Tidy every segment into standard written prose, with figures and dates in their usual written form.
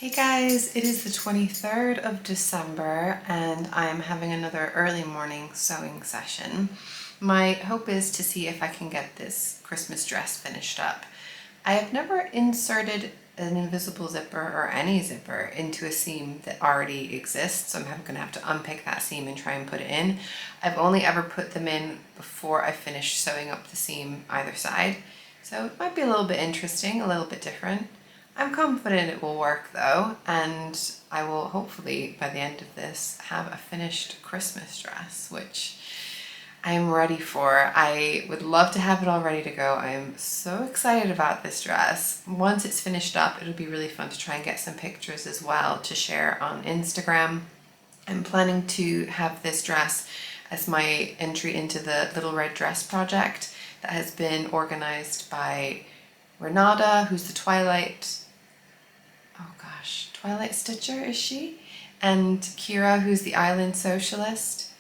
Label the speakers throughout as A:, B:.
A: Hey guys, it is the 23rd of December and I'm having another early morning sewing session. My hope is to see if I can get this Christmas dress finished up. I have never inserted an invisible zipper or any zipper into a seam that already exists, so I'm going to have to unpick that seam and try and put it in. I've only ever put them in before I finish sewing up the seam either side, so it might be a little bit interesting, a little bit different. I'm confident it will work though, and I will hopefully by the end of this have a finished Christmas dress, which I'm ready for. I would love to have it all ready to go. I'm so excited about this dress. Once it's finished up, it'll be really fun to try and get some pictures as well to share on Instagram. I'm planning to have this dress as my entry into the Little Red Dress project that has been organized by Renata, who's the Twilight Stitcher, is she? And Kiera, who's the Island Socialist.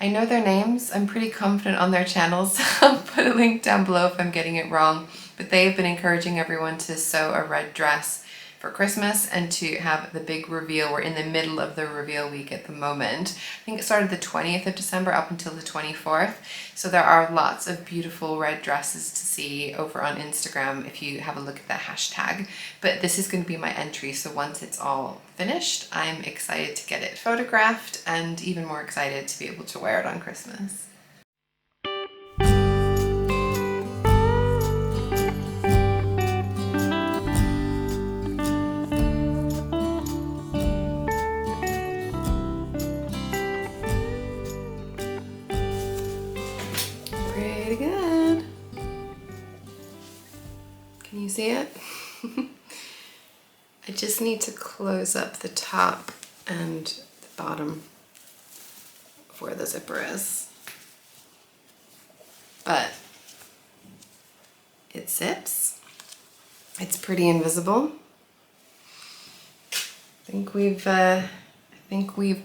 A: I know their names. I'm pretty confident on their channels. I'll put a link down below if I'm getting it wrong. But they've been encouraging everyone to sew a red dress for Christmas and to have the big reveal. We're in the middle of the reveal week at the moment. I think it started the 20th of December up until the 24th. So there are lots of beautiful red dresses to see over on Instagram if you have a look at that hashtag. But this is going to be my entry, so once it's all finished, I'm excited to get it photographed and even more excited to be able to wear it on Christmas. Pretty good. Can you see it? I just need to close up the top and the bottom of where the zipper is. But it zips. It's pretty invisible. I think we've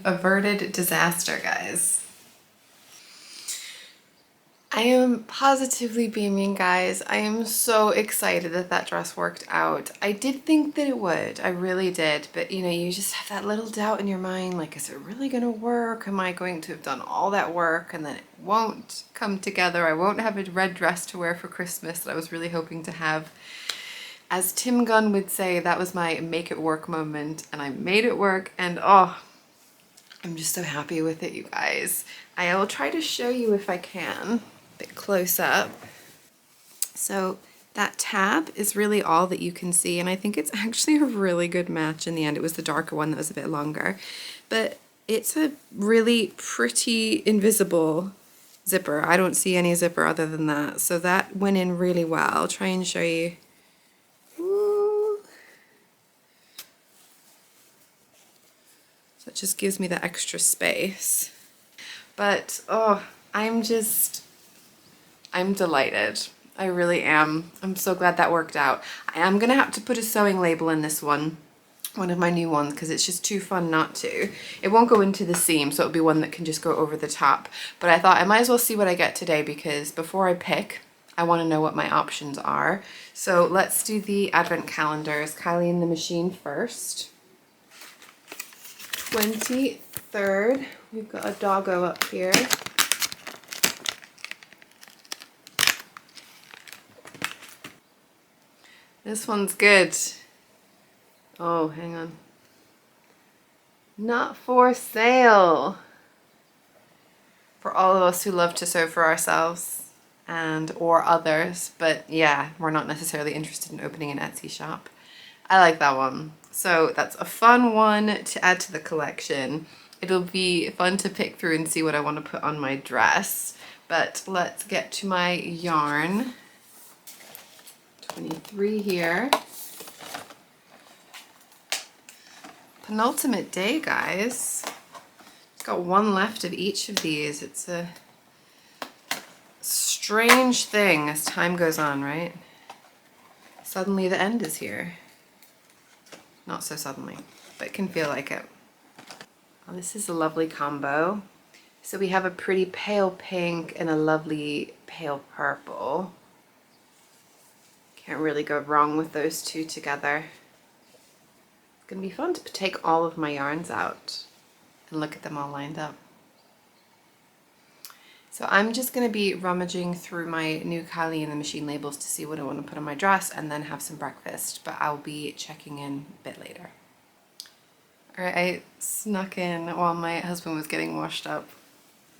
A: averted disaster, guys. I am positively beaming, guys. I am so excited that that dress worked out. I did think that it would, I really did, but you know, you just have that little doubt in your mind, like, is it really gonna work? Am I going to have done all that work and then it won't come together? I won't have a red dress to wear for Christmas that I was really hoping to have. As Tim Gunn would say, that was my make it work moment, and I made it work, and oh, I'm just so happy with it, you guys. I will try to show you if I can. Bit close up. So that tab is really all that you can see, and I think it's actually a really good match in the end. It was the darker one that was a bit longer, but it's a really pretty invisible zipper. I don't see any zipper other than that, so that went in really well. I'll try and show you. Ooh. So it just gives me the extra space. But oh, I'm delighted. I really am. I'm so glad that worked out. I am gonna have to put a sewing label in this one of my new ones, because it's just too fun not to. It won't go into the seam, so it'll be one that can just go over the top. But I thought I might as well see what I get today, because before I pick, I want to know what my options are. So let's do the advent calendars. Kylie in the machine first. 23rd, we've got a doggo up here. This one's good. Oh, hang on. Not for sale. For all of us who love to sew for ourselves and or others, but yeah, we're not necessarily interested in opening an Etsy shop. I like that one. So that's a fun one to add to the collection. It'll be fun to pick through and see what I want to put on my dress. But let's get to my yarn. 23 here. Penultimate day, guys. Got one left of each of these. It's a strange thing as time goes on, right? Suddenly the end is here. Not so suddenly, but it can feel like it. Oh, this is a lovely combo. So we have a pretty pale pink and a lovely pale purple. Can't really go wrong with those two together. gonna be fun to take all of my yarns out and look at them all lined up. So I'm just gonna be rummaging through my new Kylie and the machine labels to see what I want to put on my dress and then have some breakfast, but I'll be checking in a bit later. All right, I snuck in while my husband was getting washed up.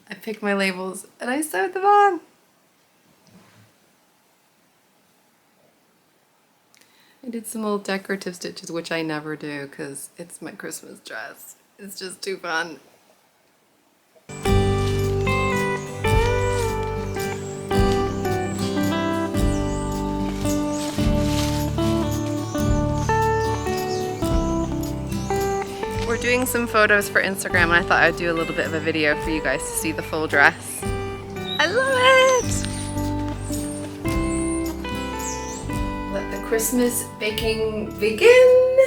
A: I picked my labels and I sewed them on. I did some little decorative stitches, which I never do because it's my Christmas dress. It's just too fun. We're doing some photos for Instagram and I thought I'd do a little bit of a video for you guys to see the full dress. I love it! Let the Christmas baking begin!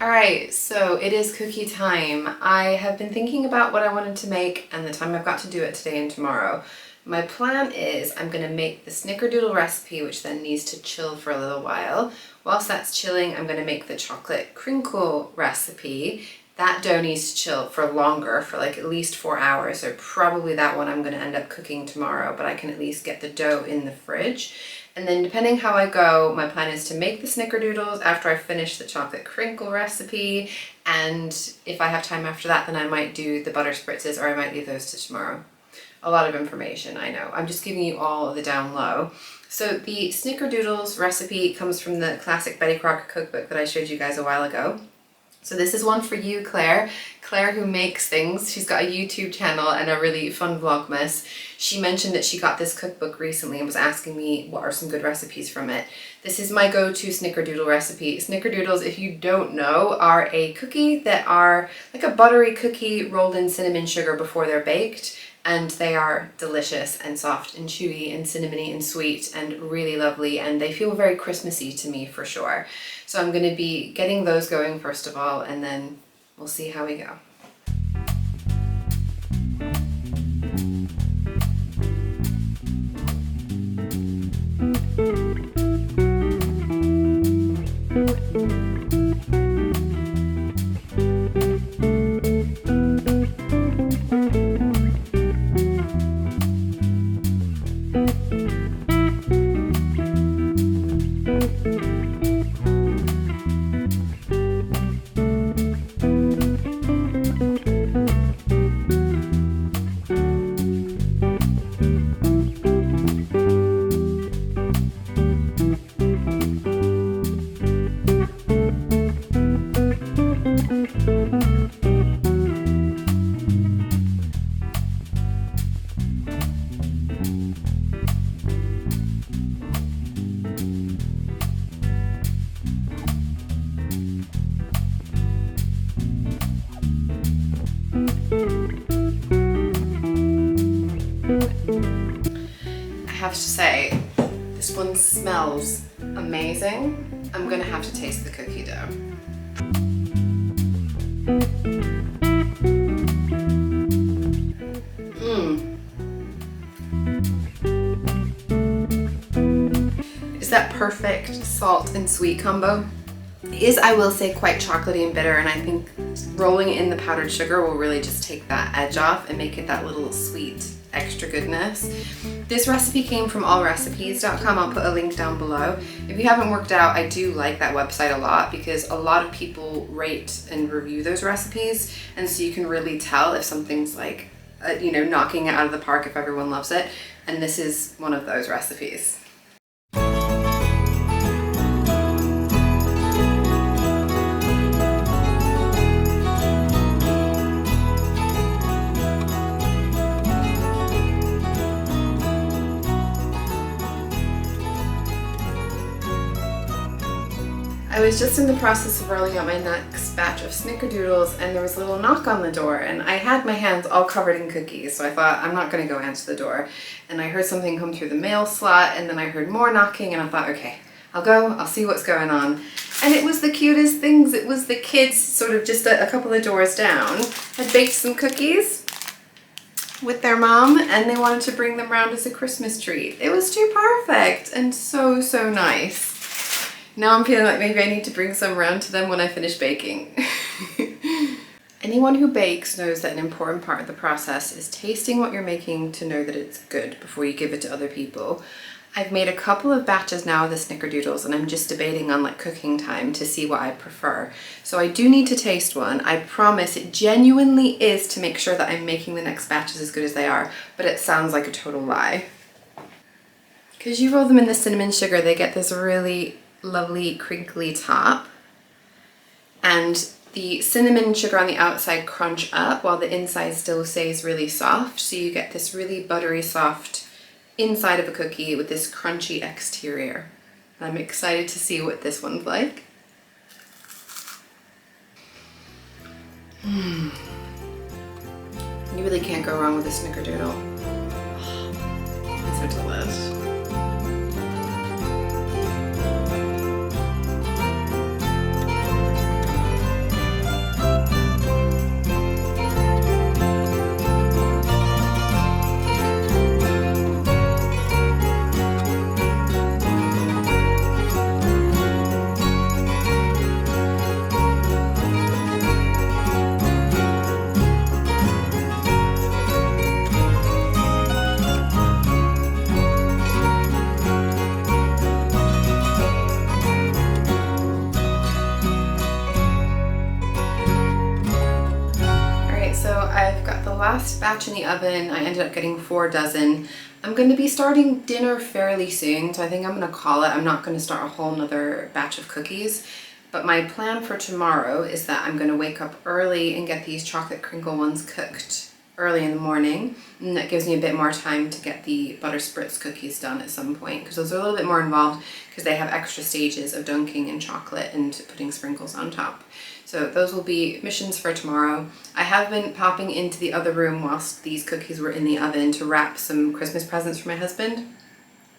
A: Alright, so it is cookie time. I have been thinking about what I wanted to make and the time I've got to do it today and tomorrow. My plan is I'm going to make the Snickerdoodle recipe, which then needs to chill for a little while. Whilst that's chilling, I'm going to make the chocolate crinkle recipe. That dough needs to chill for longer, for like at least 4 hours, so probably that one I'm going to end up cooking tomorrow, but I can at least get the dough in the fridge. And then depending how I go, my plan is to make the Snickerdoodles after I finish the chocolate crinkle recipe, and if I have time after that, then I might do the butter spritzes, or I might leave those to tomorrow. A lot of information, I know. I'm just giving you all the down low. So the Snickerdoodles recipe comes from the Classic Betty Crocker Cookbook that I showed you guys a while ago. So this is one for you, Claire. Claire, who makes things. She's got a YouTube channel and a really fun Vlogmas. She mentioned that she got this cookbook recently and was asking me what are some good recipes from it. This is my go-to Snickerdoodle recipe. Snickerdoodles, if you don't know, are a cookie that are like a buttery cookie rolled in cinnamon sugar before they're baked. And they are delicious and soft and chewy and cinnamony and sweet and really lovely, and they feel very Christmassy to me for sure. So I'm going to be getting those going first of all, and then we'll see how we go. I have to say, this one smells amazing. I'm gonna have to taste the cookie dough. Is that perfect salt and sweet combo? It is, I will say, quite chocolatey and bitter, and I think rolling it in the powdered sugar will really just take that edge off and make it that little sweet extra goodness. This recipe came from allrecipes.com. I'll put a link down below. If you haven't worked out, I do like that website a lot because a lot of people rate and review those recipes, and so you can really tell if something's like, you know, knocking it out of the park if everyone loves it, and this is one of those recipes. I was just in the process of rolling out my next batch of Snickerdoodles and there was a little knock on the door, and I had my hands all covered in cookies, so I thought I'm not going to go answer the door. And I heard something come through the mail slot, and then I heard more knocking, and I thought, okay, I'll go, I'll see what's going on. And it was the cutest things. It was the kids sort of just a couple of doors down had baked some cookies with their mom, and they wanted to bring them around as a Christmas treat. It was too perfect and so, so nice. Now I'm feeling like maybe I need to bring some around to them when I finish baking. Anyone who bakes knows that an important part of the process is tasting what you're making to know that it's good before you give it to other people. I've made a couple of batches now of the Snickerdoodles and I'm just debating on like cooking time to see what I prefer. So I do need to taste one. I promise it genuinely is to make sure that I'm making the next batches as good as they are, but it sounds like a total lie. Because you roll them in the cinnamon sugar, they get this really lovely crinkly top, and the cinnamon sugar on the outside crunch up while the inside still stays really soft, so you get this really buttery soft inside of a cookie with this crunchy exterior. I'm excited to see what this one's like. You really can't go wrong with a Snickerdoodle. These are delicious. Last batch in the oven, I ended up getting 4 dozen. I'm going to be starting dinner fairly soon, so I think I'm going to call it. I'm not going to start a whole nother batch of cookies, but my plan for tomorrow is that I'm going to wake up early and get these chocolate crinkle ones cooked early in the morning, and that gives me a bit more time to get the butter spritz cookies done at some point, because those are a little bit more involved because they have extra stages of dunking in chocolate and putting sprinkles on top. So those will be missions for tomorrow. I have been popping into the other room whilst these cookies were in the oven to wrap some Christmas presents for my husband.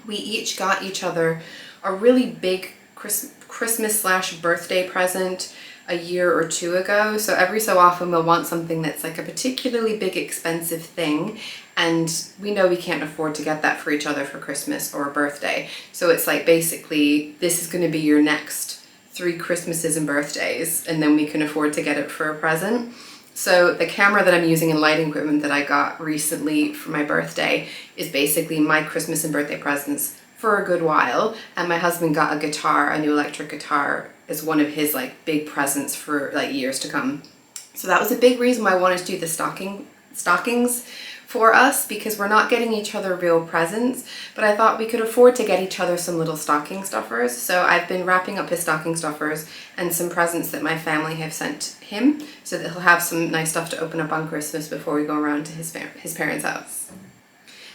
A: We each got each other a really big Christmas/birthday present a year or 2 ago. So every so often we'll want something that's like a particularly big expensive thing, and we know we can't afford to get that for each other for Christmas or a birthday. So it's like basically this is going to be your next 3 Christmases and birthdays, and then we can afford to get it for a present. So the camera that I'm using and lighting equipment that I got recently for my birthday is basically my Christmas and birthday presents for a good while, and my husband got a guitar, a new electric guitar, as one of his like big presents for like years to come. So that was a big reason why I wanted to do the stockings for us, because we're not getting each other real presents, but I thought we could afford to get each other some little stocking stuffers. So I've been wrapping up his stocking stuffers and some presents that my family have sent him, so that he'll have some nice stuff to open up on Christmas before we go around to his parents' house.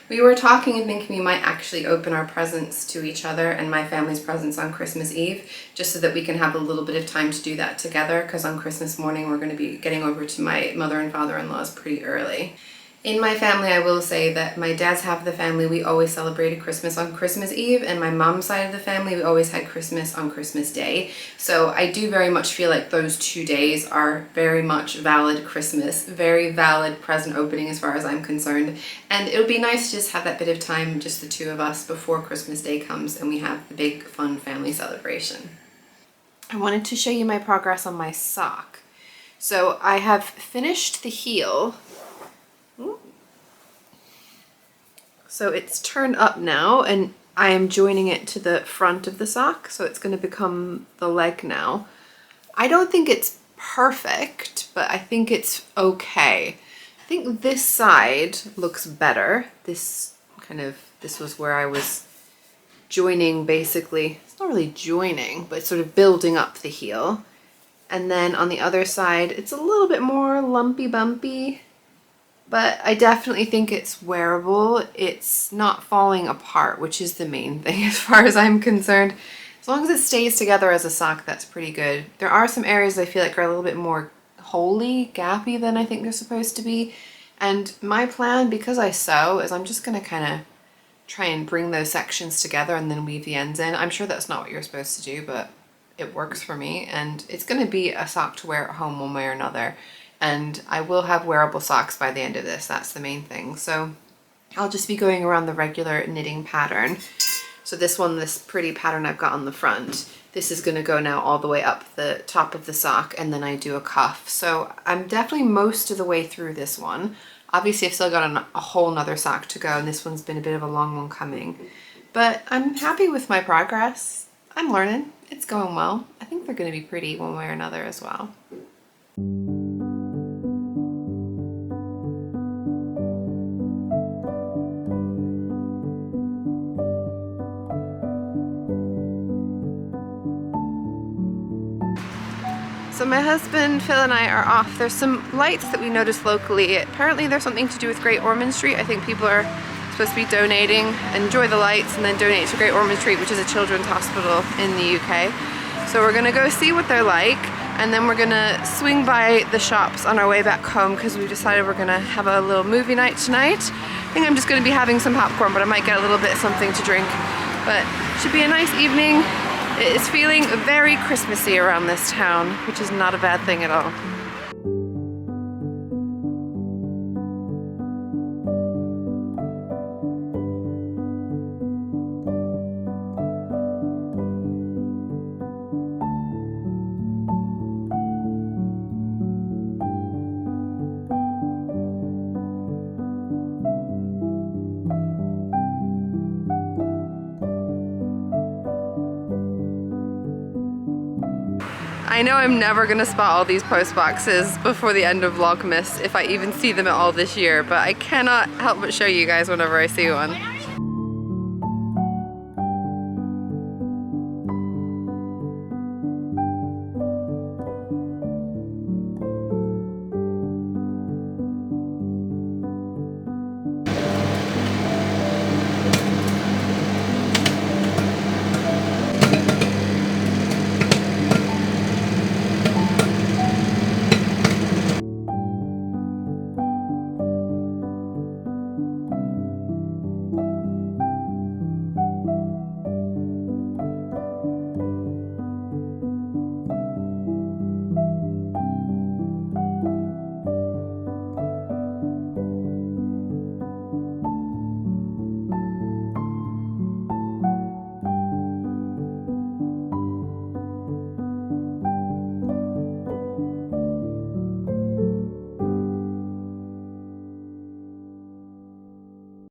A: We were talking and thinking we might actually open our presents to each other and my family's presents on Christmas Eve, just so that we can have a little bit of time to do that together, because on Christmas morning we're going to be getting over to my mother and father-in-law's pretty early. In my family, I will say that my dad's half of the family, we always celebrated Christmas on Christmas Eve, and my mom's side of the family, we always had Christmas on Christmas Day. So I do very much feel like those 2 days are very much valid Christmas, very valid present opening as far as I'm concerned. And it'll be nice to just have that bit of time, just the 2 of us, before Christmas Day comes and we have the big fun family celebration. I wanted to show you my progress on my sock. So I have finished the heel. So it's turned up now, and I am joining it to the front of the sock, so it's going to become the leg now. I don't think it's perfect, but I think it's okay. I think this side looks better. This was where I was joining, basically. It's not really joining, but it's sort of building up the heel. And then on the other side, it's a little bit more lumpy bumpy. But I definitely think it's wearable. It's not falling apart, which is the main thing as far as I'm concerned. As long as it stays together as a sock, that's pretty good. There are some areas I feel like are a little bit more holy, gappy than I think they're supposed to be. And my plan, because I sew, is I'm just gonna kind of try and bring those sections together and then weave the ends in. I'm sure that's not what you're supposed to do, but it works for me. And it's gonna be a sock to wear at home one way or another. And I will have wearable socks by the end of this. That's the main thing. So I'll just be going around the regular knitting pattern. So this one, this pretty pattern I've got on the front, This is gonna go now all the way up the top of the sock, and then I do a cuff. So I'm definitely most of the way through this one. Obviously I've still got a whole nother sock to go, and this one's been a bit of a long one coming. But I'm happy with my progress. I'm learning, it's going well. I think they're gonna be pretty one way or another as well. So my husband, Phil, and I are off. There's some lights that we noticed locally. Apparently there's something to do with Great Ormond Street. I think people are supposed to be donating, enjoy the lights, and then donate to Great Ormond Street, which is a children's hospital in the UK. So we're gonna go see what they're like, and then we're gonna swing by the shops on our way back home because we decided we're gonna have a little movie night tonight. I think I'm just gonna be having some popcorn, but I might get a little bit of something to drink. But should be a nice evening. It's feeling very Christmassy around this town, which is not a bad thing at all. I know I'm never gonna spot all these post boxes before the end of Vlogmas, if I even see them at all this year, but I cannot help but show you guys whenever I see one.